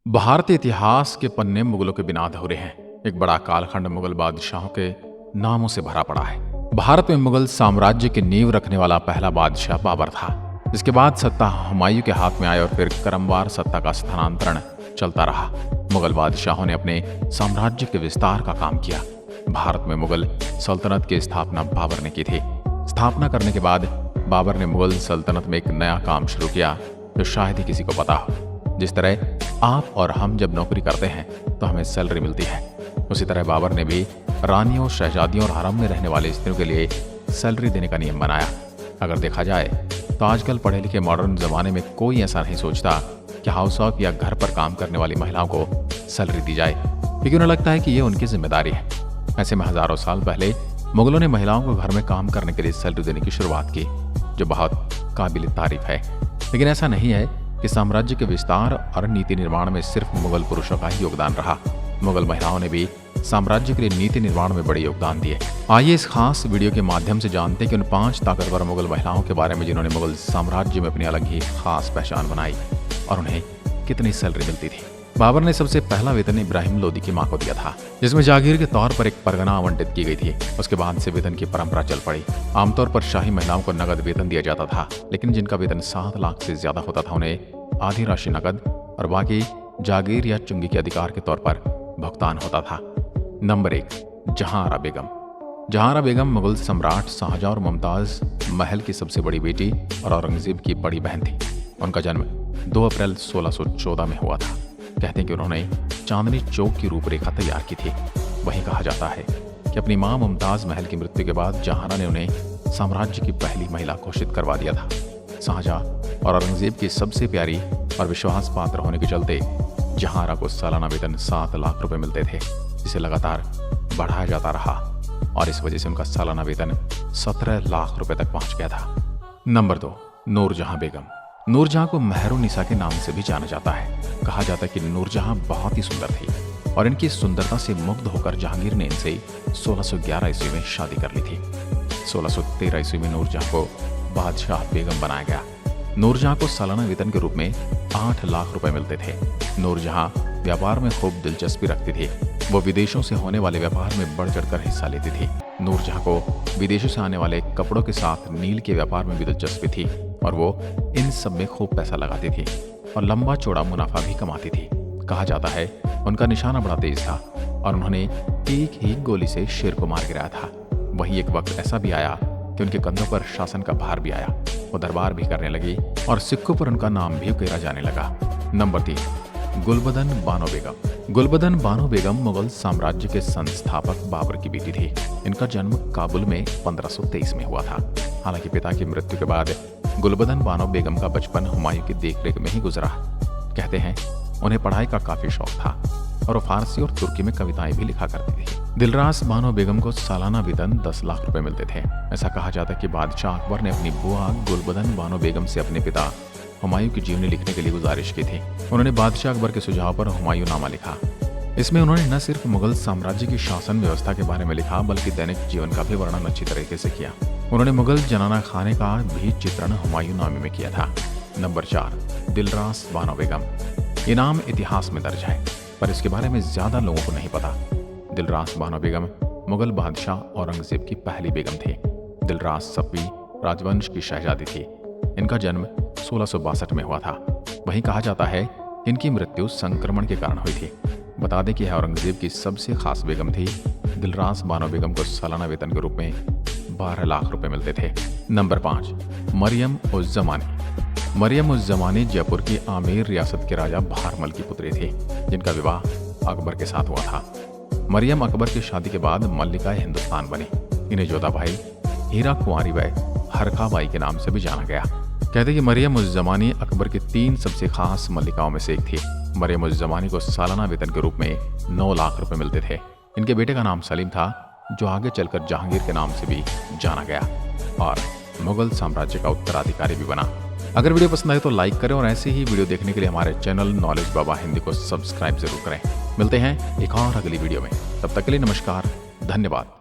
भारतीय इतिहास के पन्ने मुगलों के बिना अधूरे हैं। एक बड़ा कालखंड मुगल बादशाहों के नामों से भरा पड़ा है। भारत में मुगल साम्राज्य की नींव रखने वाला पहला बादशाह बाबर था। इसके बाद सत्ता हुमायूं के हाथ में आई और फिर क्रमवार सत्ता का स्थानांतरण चलता रहा। मुगल बादशाहों ने अपने साम्राज्य के विस्तार का काम किया। भारत में मुगल सल्तनत की स्थापना बाबर ने की थी। स्थापना करने के बाद बाबर ने मुगल सल्तनत में एक नया काम शुरू किया जो शायद ही किसी को पता हो। जिस तरह आप और हम जब नौकरी करते हैं तो हमें सैलरी मिलती है, उसी तरह बाबर ने भी रानियों, शहजादियों और हरम में रहने वाली स्त्रियों के लिए सैलरी देने का नियम बनाया। अगर देखा जाए तो आजकल पढ़े लिखे मॉडर्न जमाने में कोई ऐसा नहीं सोचता कि हाउस वाइफ या घर पर काम करने वाली महिलाओं को सैलरी दी जाए, क्योंकि उन्हें लगता है कि ये उनकी जिम्मेदारी है। ऐसे में हजारों साल पहले मुगलों ने महिलाओं को घर में काम करने के लिए सैलरी देने की शुरुआत की, जो बहुत काबिल तारीफ है। लेकिन ऐसा नहीं है कि साम्राज्य के विस्तार और नीति निर्माण में सिर्फ मुगल पुरुषों का ही योगदान रहा। मुगल महिलाओं ने भी साम्राज्य के लिए नीति निर्माण में बड़े योगदान दिए। आइए इस खास वीडियो के माध्यम से जानते हैं कि उन 5 ताकतवर मुगल महिलाओं के बारे में जिन्होंने मुगल साम्राज्य में अपनी अलग ही खास पहचान बनाई और उन्हें कितनी सैलरी मिलती थी। बाबर ने सबसे पहला वेतन इब्राहिम लोदी की मां को दिया था, जिसमें जागीर के तौर पर एक परगना आवंटित की गई थी। उसके बाद से वेतन की परंपरा चल पड़ी। आमतौर पर शाही महिलाओं को नगद वेतन दिया जाता था, लेकिन जिनका वेतन 7 लाख से ज्यादा होता था उन्हें आधी राशि नकद और बाकी जागीर या चुंगी के अधिकार के तौर पर भुगतान होता था। नंबर 1, जहांआरा बेगम। जहांआरा बेगम मुगल सम्राट शाहजहां और मुमताज महल की सबसे बड़ी बेटी और औरंगजेब की बड़ी बहन थी। उनका जन्म 2 अप्रैल 1614 में हुआ था। कहते हैं कि उन्होंने चांदनी चौक की रूपरेखा तैयार की थी। वहीं कहा जाता है कि अपनी मां मुमताज महल की मृत्यु के बाद जहांआरा ने उन्हें साम्राज्य की पहली महिला घोषित करवा दिया था। शाहजहां और औरंगजेब की सबसे प्यारी और विश्वास पात्र होने के चलते जहांआरा को सालाना वेतन 7 लाख रुपए मिलते थे, जिसे लगातार बढ़ाया जाता रहा और इस वजह से उनका सालाना वेतन 17 लाख रुपए तक पहुंच गया था। नंबर 2, नूरजहां बेगम। नूरजहां को मेहरुन्निसा के नाम से भी जाना जाता है। कहा जाता है कि नूरजहां बहुत ही सुंदर थी और इनकी सुंदरता से मुग्ध होकर जहांगीर ने इनसे 1611 ईस्वी में शादी कर ली थी। 1613 ईस्वी में नूरजहां को बादशाह बेगम बनाया गया। नूरजहां को सालाना वेतन के रूप में 8 लाख रुपए मिलते थे। नूरजहां व्यापार में खूब दिलचस्पी रखती थी। वो विदेशों से होने वाले व्यापार में बढ़ चढ़कर हिस्सा लेती थी। नूरजहां को विदेशों से आने वाले कपड़ों के साथ नील के व्यापार में भी दिलचस्पी थी और वो इन सब में खूब पैसा लगाती थी और लंबा चौड़ा मुनाफा भी कमाती थी। कहा जाता है उनका निशाना बड़ा तेज था और उन्होंने एक ही गोली से शेर को मार गिराया था। वहीं एक वक्त ऐसा भी आया कि उनके कंधों पर शासन का भार भी आया। वो दरबार भी करने लगी और सिक्कों पर उनका नाम भी उकेरा जाने लगा। नंबर 3, गुलबदन बानो बेगम। गुलबदन बानो बेगम मुगल साम्राज्य के संस्थापक बाबर की बेटी थी। इनका जन्म काबुल में 1523 में हुआ था। हालांकि पिता की मृत्यु के बाद गुलबदन बानो बेगम का बचपन हुमायूं की देखरेख में ही गुजरा। कहते हैं उन्हें पढ़ाई का काफी शौक था और वो फारसी और तुर्की में कविताएं भी लिखा करती थी। दिलरास बानो बेगम को सालाना वेतन 10 लाख रुपए मिलते थे। ऐसा कहा जाता है कि बादशाह अकबर ने अपनी बुआ गुलबदन बानो बेगम से अपने पिता हुमायूं की जीवनी लिखने के लिए गुजारिश की थी। उन्होंने बादशाह अकबर के सुझाव पर हुमायूं नामा लिखा। इसमें उन्होंने न सिर्फ मुगल साम्राज्य की शासन व्यवस्था के बारे में लिखा, बल्कि दैनिक जीवन का भी वर्णन अच्छी तरीके से किया। उन्होंने मुगल जनाना खाने का भी चित्रण हुमायूं नामे में किया था। नंबर 4, दिलरास बानो बेगम। ये नाम इतिहास में दर्ज है, पर इसके बारे में ज्यादा लोगों को नहीं पता। दिलरास बानो बेगम मुगल बादशाह औरंगजेब की पहली बेगम थी। दिलरास सफवी राजवंश की शहजादी थी। इनका जन्म 1662 में हुआ था। वहीं कहा जाता है कि इनकी मृत्यु संक्रमण के कारण हुई थी। बता दें कि यह औरंगजेब की सबसे खास बेगम थी। दिलरास बानो बेगम को सालाना वेतन के रूप में 12 लाख रुपए मिलते थे। नंबर 5, मरियम उज़ ज़मानी। मरियम उज़ ज़मानी जयपुर की आमेर रियासत के राजा भारमल की पुत्री थी, जिनका विवाह अकबर के साथ हुआ था। मरियम अकबर की शादी के बाद मल्लिका हिंदुस्तान बनी। इन्हें जोधा भाई, हीरा कुंवारी बाई, हरखा बाई के नाम से भी जाना गया। कहते कि मरियम उज़ ज़मानी अकबर की 3 सबसे खास मल्लिकाओं में से एक थी। मरियम उज़ ज़मानी को सालाना वेतन के रूप में 9 लाख रुपए मिलते थे। इनके बेटे का नाम सलीम था, जो आगे चलकर जहांगीर के नाम से भी जाना गया और मुगल साम्राज्य का उत्तराधिकारी भी बना। अगर वीडियो पसंद आए तो लाइक करें और ऐसे ही वीडियो देखने के लिए हमारे चैनल नॉलेज बाबा हिंदी को सब्सक्राइब जरूर करें। मिलते हैं एक और अगली वीडियो में। तब तक के लिए नमस्कार, धन्यवाद।